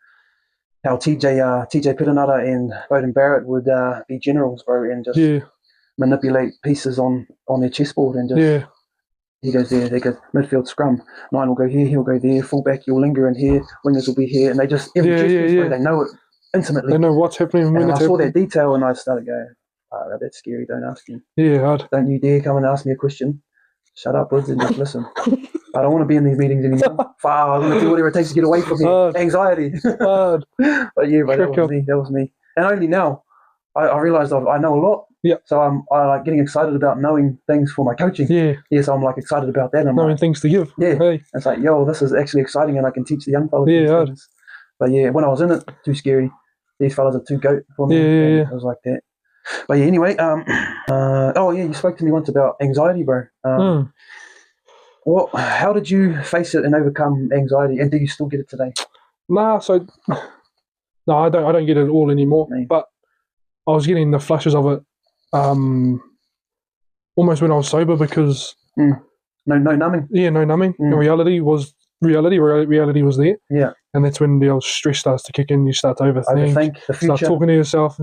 how TJ Pitanata and Bowden Barrett would be generals, bro, and just manipulate pieces on their chessboard, and just he goes there, they go midfield scrum, 9 will go here, he'll go there, fullback you'll linger in here, wingers will be here, and they just every bro, they know it intimately. They know what's happening. And I saw that detail, and I started going, that's scary. Don't ask me. Hard. Don't you dare come and ask me a question. Shut up, Woods, and just listen. I don't want to be in these meetings anymore. I'm going to do whatever it takes to get away from me. Anxiety. Hard. But yeah, bro, that was me. And only now, I realised I know a lot. So I like getting excited about knowing things for my coaching. So I'm like excited about that. And knowing things to give. It's like, this is actually exciting, and I can teach the young fellas these things. But when I was in it, too scary. These fellas are too goat for me. It was like that. But anyway, you spoke to me once about anxiety, bro. How did you face it and overcome anxiety? And do you still get it today? Nah, no, I don't get it all anymore. No. But I was getting the flashes of it almost when I was sober because no numbing. Yeah, no numbing. And reality was there. Yeah. And that's when the old stress starts to kick in. You start to overthink the future. Start talking to yourself.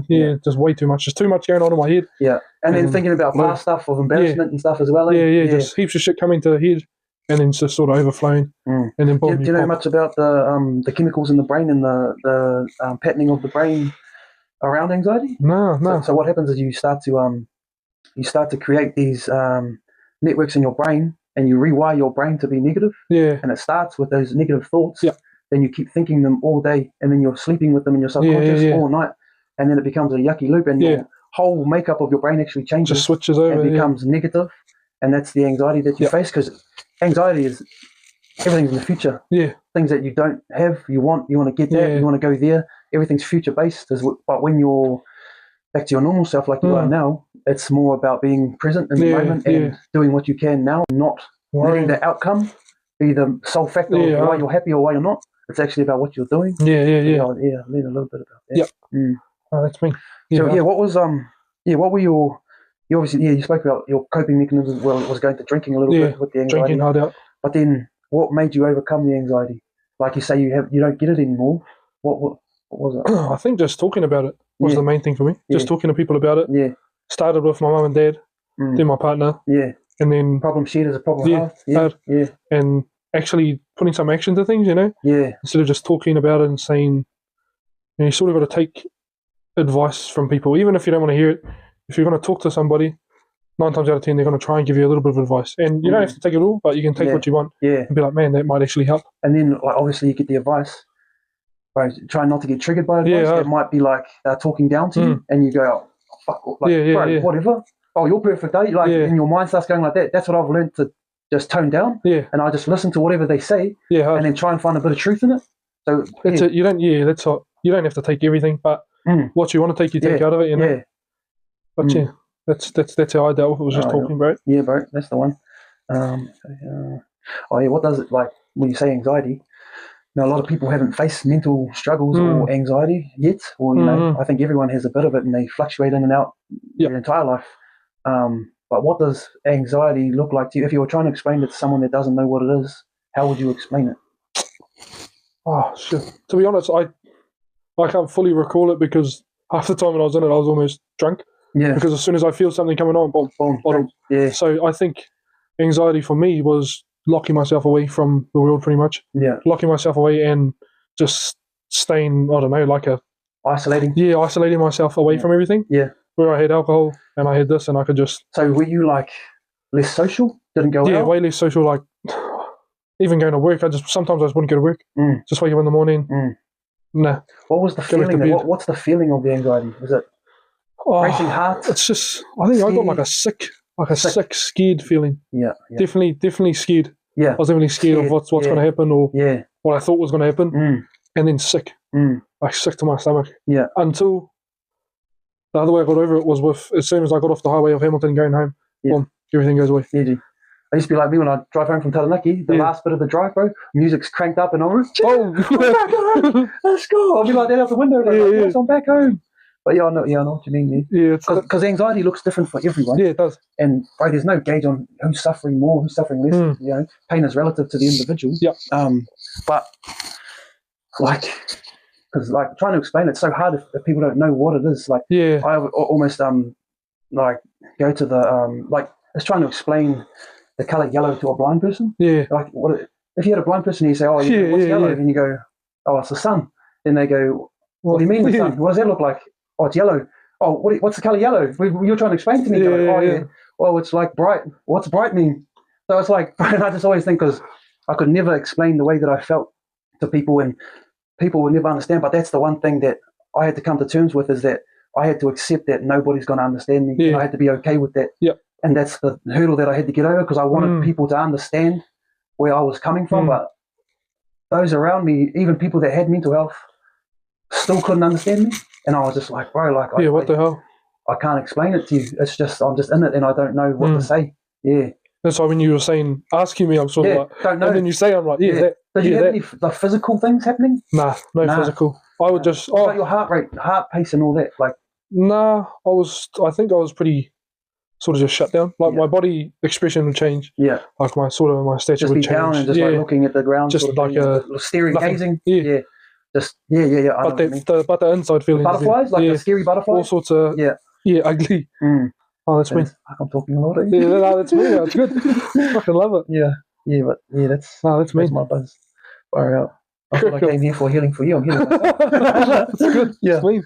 Just way too much. Just too much going on in my head. Yeah. And then thinking about past stuff of embarrassment and stuff as well. Just heaps of shit coming to the head, and then just sort of overflowing. And then do you know much about the chemicals in the brain and the patterning of the brain around anxiety? No. So what happens is you start to create these networks in your brain, and you rewire your brain to be negative. Yeah. And it starts with those negative thoughts. Yeah. Then you keep thinking them all day, and then you're sleeping with them in your subconscious all night, and then it becomes a yucky loop, and your whole makeup of your brain actually changes. Just switches over. And becomes negative, and that's the anxiety that you face, because anxiety is everything's in the future. Yeah. Things that you don't have, you want to get that, you want to go there. Everything's future based. But when you're back to your normal self like you are now, it's more about being present in the moment and doing what you can now, not letting the outcome be the sole factor of why you're happy or why you're not. It's actually about what you're doing. I learned a little bit about that. That's me. What was what were your, you obviously you spoke about your coping mechanism. Well, it was going to drinking a little bit with the anxiety. Drinking hard out. But then what made you overcome the anxiety? Like you say, you don't get it anymore. What was it? I think just talking about it was the main thing for me. Just talking to people about it. Yeah. Started with my mum and dad, then my partner. Yeah. And then problem shared is a problem halved. Yeah. And actually putting some action to things, Yeah. Instead of just talking about it and saying, you sort of got to take advice from people, even if you don't want to hear it. If you're going to talk to somebody, 9 times out of 10 they're going to try and give you a little bit of advice, and you don't have to take it all, but you can take what you want. And be like, man, that might actually help. And then obviously you get the advice. Right, try not to get triggered by advice. It might be like they're talking down to you, and you go, oh, fuck, bro, whatever. Oh, you're perfect, eh? And your mind starts going like that. That's what I've learned, to just tone down. And I just listen to whatever they say. And then try and find a bit of truth in it. So that's it. You don't have to take everything, but what you want to take, you take out of it. But that's how I dealt with it. Was just talking, bro. Yeah, bro, that's the one. What does it, like when you say anxiety? Now, a lot of people haven't faced mental struggles or anxiety yet, or I think everyone has a bit of it, and they fluctuate in and out their entire life. But what does anxiety look like to you? If you were trying to explain it to someone that doesn't know what it is, how would you explain it? Oh shit! To be honest, I can't fully recall it, because half the time when I was in it, I was almost drunk. Yeah. Because as soon as I feel something coming on, boom, bottom. Yeah. So I think anxiety for me was locking myself away from the world, pretty much. Yeah. Locking myself away and just staying, I don't know, like isolating. Yeah, isolating myself away from everything. Yeah. Where I had alcohol and I had this, and I could just. So were you like less social? Didn't go out? Yeah, way less social. Like even going to work, sometimes I just wouldn't go to work. Just wake up in the morning. Nah. What was the feeling? What's the feeling of the anxiety? Is it racing heart? It's just, I think I got like a sick, scared feeling. Yeah. Definitely scared. Yeah. I was definitely scared of what's going to happen, or what I thought was going to happen, and then sick. Like sick to my stomach. Yeah. Until the other way I got over it was with, as soon as I got off the highway of Hamilton going home, boom, everything goes away. Yeah. I used to be like me when I drive home from Taranaki, the last bit of the drive, bro, music's cranked up and I'm like, I'm back home, let's go. I'll be like that out the window, like, I'm back home. But I know what you mean. Yeah, because anxiety looks different for everyone. Yeah, it does. And bro, there's no gauge on who's suffering more, who's suffering less. Pain is relative to the individual. Yeah. But because trying to explain it's so hard if people don't know what it is. I almost like go to the it's trying to explain the colour yellow to a blind person. Yeah. Like if you had a blind person and you say, oh, what's yellow? And you go, oh, it's the sun. Then they go, what do you mean the sun? What does that look like? Oh, it's yellow. Oh, what's the colour yellow? You're trying to explain to me. Well, it's like bright. What's bright mean? So it's like, and I just always think, because I could never explain the way that I felt to people, and people would never understand. But that's the one thing that I had to come to terms with, is that I had to accept that nobody's going to understand me. And I had to be okay with that. Yeah. And that's the hurdle that I had to get over, because I wanted people to understand where I was coming from. But those around me, even people that had mental health, still couldn't understand me. And I was just like, bro, what the hell? I can't explain it to you. It's just, I'm just in it and I don't know what to say. Yeah. That's why when you were asking me, I'm sort of like, don't know. and then you say, I'm like, Did you have any like physical things happening? Nah, no physical. I would just. What about your heart rate, heart pace, and all that? Like, nah, I think I was pretty sort of just shut down. Like my body expression would change. Yeah. Like my stature just would be change. Down and just like looking at the ground, just sort of like staring, gazing. Yeah. Just But the inside feeling. Butterflies, like the scary butterflies. All sorts of ugly. Oh, that's me. I'm talking a lot. Yeah, that's me. That's good. I fucking love it. That's me. My buzz. Far out. I thought I came here for healing for you. I'm healing myself. That's good. Yeah. That's me.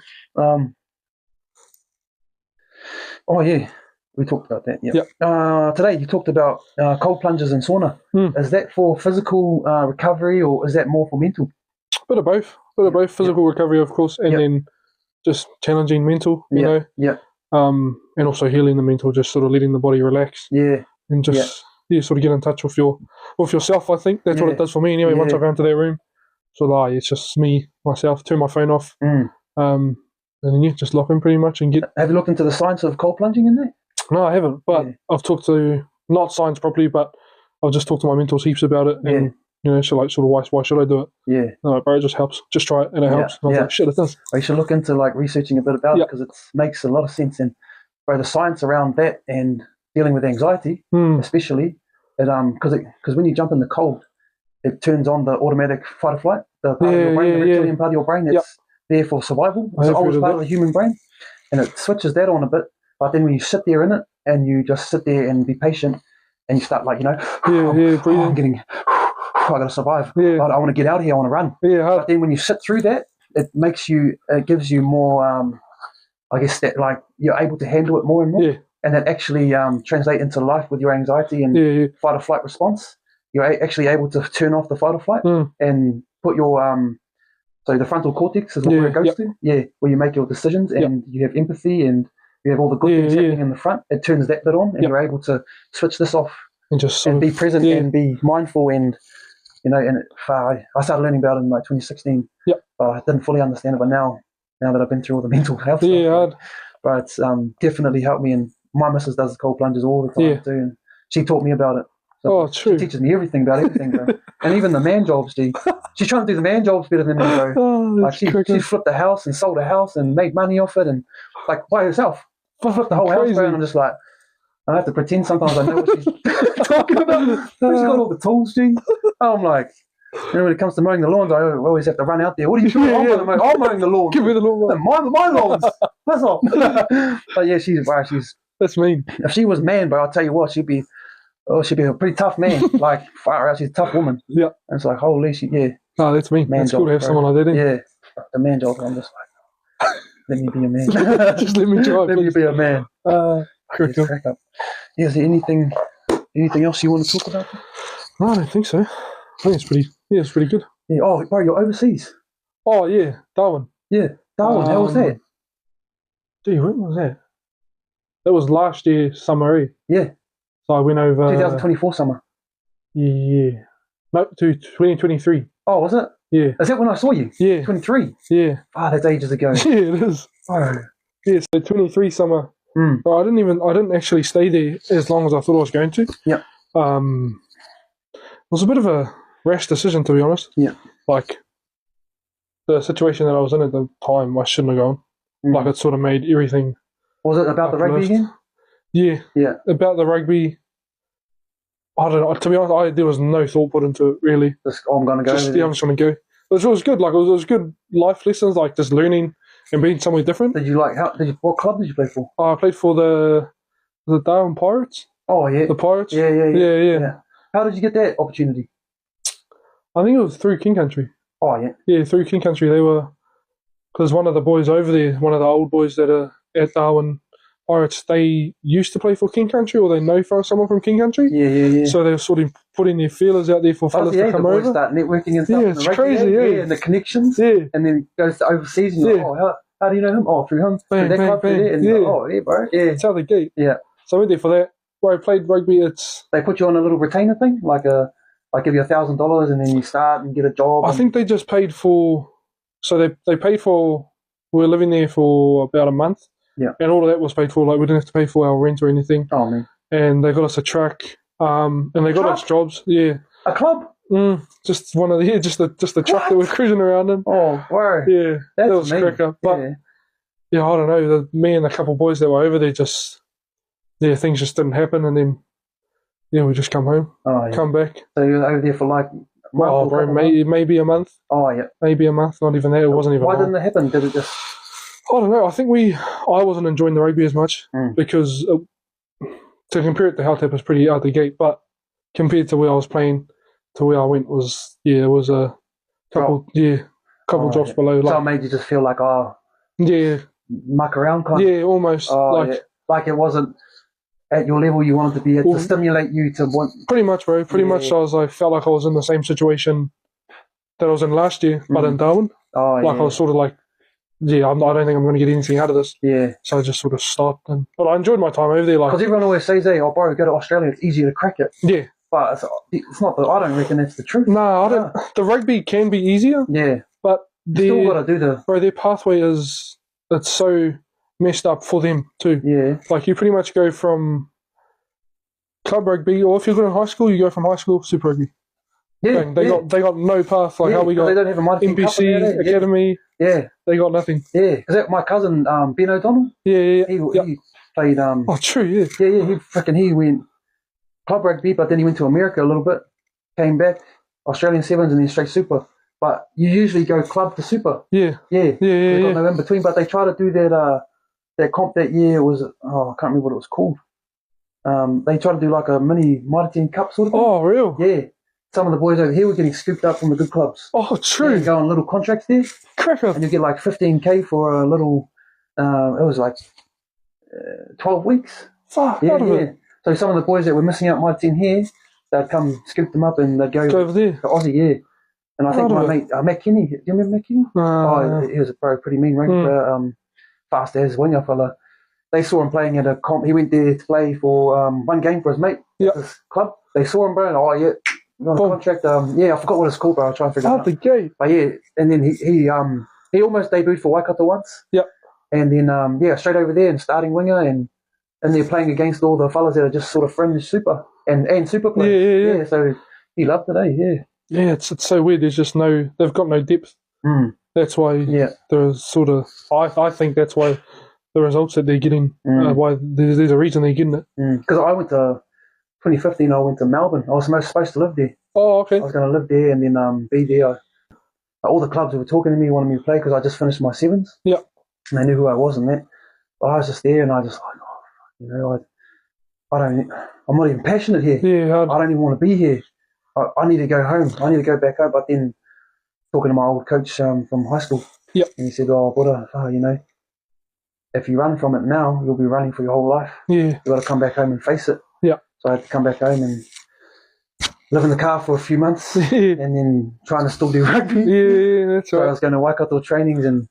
Oh yeah, we talked about that. Yeah. Today you talked about cold plunges and sauna. Is that for physical recovery, or is that more for mental? Bit of both. Physical recovery, of course, and then just challenging mental. You know. Yeah. And also healing the mental, just sort of letting the body relax. Yeah. And just sort of get in touch with yourself. I think that's what it does for me anyway. Once I go into that room, so it's just myself. Turn my phone off. And then just lock in pretty much and get. Have you looked into the science of cold plunging in there? No, I haven't. But I've talked to not science properly, but I've just talked to my mentors heaps about it, and so like sort of why should I do it? Yeah. No, like, bro, it just helps. Just try it, and it helps. And I was like, shit, it does. You should look into like researching a bit about it, because it makes a lot of sense. And the science around that and dealing with anxiety, especially, because when you jump in the cold, it turns on the automatic fight or flight, the part of your brain, the reptilian part of your brain that's there for survival. It's the oldest part of the human brain, and it switches that on a bit. But then when you sit there in it and you just sit there and be patient, and you start like breathing. I'm getting. I got to survive. I want to get out of here. I want to run. But then when you sit through that, it gives you more. I guess that like you're able to handle it more and more, and that actually translate into life with your anxiety and fight or flight response. You're actually able to turn off the fight or flight and put your so the frontal cortex is where it goes to. Where you make your decisions and you have empathy and you have all the good things happening in the front. It turns that bit on, and you're able to switch this off and just be present and be mindful and. And I started learning about it in like 2016. But I didn't fully understand it. But now that I've been through all the mental health stuff, but it's definitely helped me. And my missus does cold plunges all the time too, and she taught me about it. So true. She teaches me everything about everything, bro. And even the man jobs, she's trying to do the man jobs better than me, bro. Like she flipped the house and sold a house and made money off it, and like by herself, flipped the whole house, bro. And I'm just like. I have to pretend sometimes I know what she's talking about. She's got all the tools, I'm like, when it comes to mowing the lawns, I always have to run out there. What are you doing? I'm mowing the lawns. Give me the lawn. My lawns. That's all. But she's. That's mean. If she was man, but I'll tell you what, she'd be a pretty tough man. Like far out, she's a tough woman. And it's like holy shit, No, that's mean. It's cool to have someone like that. The man job. I'm just like, let me be a man. Just let me try. Let me be a man. Crack up. Is there anything else you want to talk about? No, I don't think so. I think it's pretty good. Yeah. Oh, bro, you're overseas. Oh yeah, Darwin. Yeah, Darwin. How was that? Gee, when was that? That was last year summer. Yeah. So I went over 2024 summer. Yeah. No, to 2023. Oh, was it? Yeah. Is that when I saw you? Yeah. 23. Yeah. That's ages ago. Yeah, it is. Oh. Yeah. So 23 summer. But I didn't actually stay there as long as I thought I was going to. Yeah. It was a bit of a rash decision, to be honest. Yeah. Like, the situation that I was in at the time, I shouldn't have gone. Like, it sort of made everything. Was it about the rugby again? Yeah. Yeah. About the rugby. I don't know. To be honest, there was no thought put into it, really. I'm going to go. I'm just going to go. It was good. Like, it was good life lessons, like just learning and being somewhere different. What club did you play for? I played for the Darwin Pirates. Oh, yeah. The Pirates? Yeah. How did you get that opportunity? I think it was through King Country. Oh, yeah. Yeah, through King Country. They were, because one of the boys over there, one of the old boys that are at Darwin Pirates, they used to play for King Country, or they know someone from King Country. Yeah. So they were sort of putting their feelers out there for fellas to come over. Start networking and stuff. Yeah, it's crazy, and the connections. Yeah. And then goes to overseas and you're like, how do you know him? Oh, through him. Bang, that club bang. there. And like, oh, yeah, bro. Yeah. That's how they get. Yeah. So I went there for that. Where I played rugby, they put you on a little retainer thing, like give you $1,000 and then you start and get a job. I think they just paid for. So they paid for. We were living there for about a month. Yeah. And all of that was paid for. Like, we didn't have to pay for our rent or anything. Oh, man. And they got us a truck. And they got us jobs. Yeah. A club? Just one of the just the truck that we're cruising around in. Oh, wow. Yeah, that was cracker. But yeah, I don't know. Me and a couple of boys that were over there things just didn't happen, and then we just come home, come back. So you were over there for like a month? Bro, maybe a month. Oh yeah, maybe a month. Not even that. It wasn't even. Why didn't it happen? Did it just? I don't know. I think I wasn't enjoying the rugby as much because to compare it to Hautapu was pretty out the gate, but compared to where I was playing to where I went it was a couple drops below. So it made you just feel like muck around kind of? Yeah, almost. Like it wasn't at your level you wanted to be at to stimulate you to want. Pretty much, bro. Pretty much. I felt like I was in the same situation that I was in last year, but in Darwin. I was sort of like, I don't think I'm going to get anything out of this. Yeah. So I just sort of stopped. But I enjoyed my time over there. Because everyone always says, "Oh, bro, go to Australia. It's easier to crack it." Yeah. But it's not. I don't reckon that's the truth. No, I don't. The rugby can be easier. Yeah. But still got to do their pathway it's so messed up for them too. Yeah. Like you pretty much go from club rugby, or if you're going to high school, you go from high school Super Rugby. Yeah. They got no path like how we got. They don't have a NPC Academy. Yeah. They got nothing. Yeah. Because my cousin Ben O'Donnell. Yeah. He played. Oh, true. Yeah. Yeah. He went club rugby, but then he went to America a little bit, came back, Australian Sevens, and then straight Super. But you usually go club to Super. Yeah. They've got no in between, but they try to do that comp that year was, I can't remember what it was called. They tried to do like a mini Mitre 10 Cup sort of thing. Oh, real? Yeah. Some of the boys over here were getting scooped up from the good clubs. Oh, true. Yeah, go on little contracts there. Cracker. And you get like 15K for a little, it was like 12 weeks. Fuck, yeah. So some of the boys that were missing out Mitre 10 here, they'd come scoop them up and they'd go over there. To Aussie, yeah. And I think my mate, Matt Kenny, do you remember Matt Kenny? He was a pretty mean rugby, fast as winger fella. They saw him playing at a comp. He went there to play for one game for his mate at this club. They saw him, bro, and on a contract. I forgot what it's called, bro. I'll try and figure it out. The game. But yeah, and then he almost debuted for Waikato once. Yep. And then straight over there and starting winger and they're playing against all the fellas that are just sort of fringe super and super players. Yeah. So he loved it, yeah. Yeah, it's so weird. There's just they've got no depth. That's why they're sort of. I think that's why the results that they're getting. Why there's a reason they're getting it. Because I went to 2015. I went to Melbourne. I was supposed to live there. Oh, okay. I was going to live there and then be there. All the clubs that were talking to me wanted me to play because I just finished my sevens. Yeah. And they knew who I was and that. But I was just there and I just I'm not even passionate here. Yeah. I don't even want to be here. I need to go home. I need to go back home. But then talking to my old coach from high school, and he said, if you run from it now, you'll be running for your whole life. Yeah. You've got to come back home and face it. Yeah. So I had to come back home and live in the car for a few months and then trying to still do rugby. Yeah, that's right. So I was going to Waikato trainings and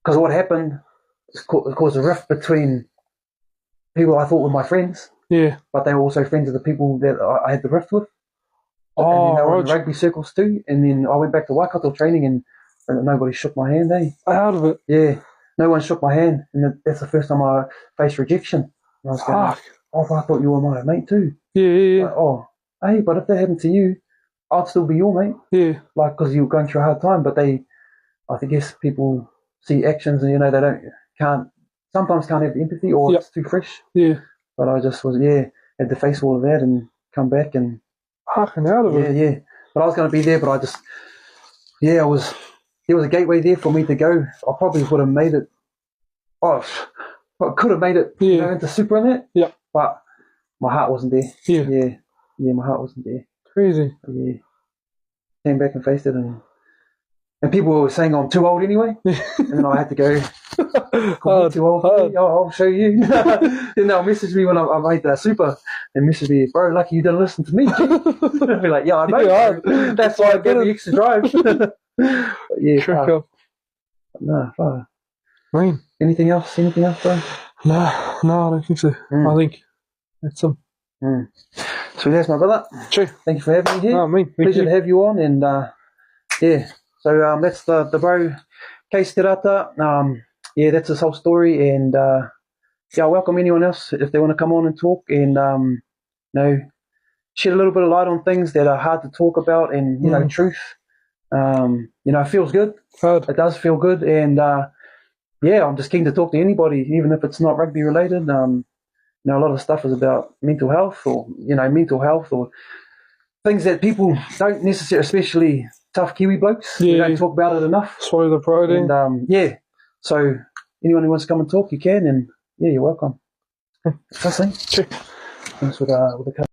because what happened, it caused a rift between people I thought were my friends. Yeah. But they were also friends of the people that I had the rift with. Oh, and then they were in rugby circles too. And then I went back to Waikato training and nobody shook my hand, Out of it. Yeah. No one shook my hand. And that's the first time I faced rejection. And I was going, but I thought you were my mate too. Yeah. Like, but if that happened to you, I'd still be your mate. Yeah. Like, because you were going through a hard time. But I guess people see actions and, sometimes can't have the empathy or it's too fresh. Yeah. But I just had to face all of that and come back and fucking out of it. Yeah. But I was going to be there, but I just, there was a gateway there for me to go. I probably would have made it. I could have made it into super in that. Yeah. But my heart wasn't there. Yeah. Yeah, my heart wasn't there. Crazy. Yeah. Came back and faced it and people were saying I'm too old anyway. And then I had to go, too old. I'll show you. Then they'll message me when I made that super and message me, bro, lucky you didn't listen to me. I'll be like, I know. Yeah, that's why I get the extra drive. No, fine. Anything else, bro? No, I don't think so. I think that's some. So that's my brother. True. Thank you for having me here. No, Pleasure to have you on. And so that's the bro Kees Terata. That's his whole story. And I welcome anyone else if they want to come on and talk. And shed a little bit of light on things that are hard to talk about, and you know, truth. It feels good. It does feel good, and yeah, I'm just keen to talk to anybody, even if it's not rugby related. A lot of the stuff is about mental health, or things that people don't necessarily, especially tough Kiwi blokes. We don't talk about it enough. Swallow the pride. And so anyone who wants to come and talk, you can, and yeah, you're welcome. Thanks with the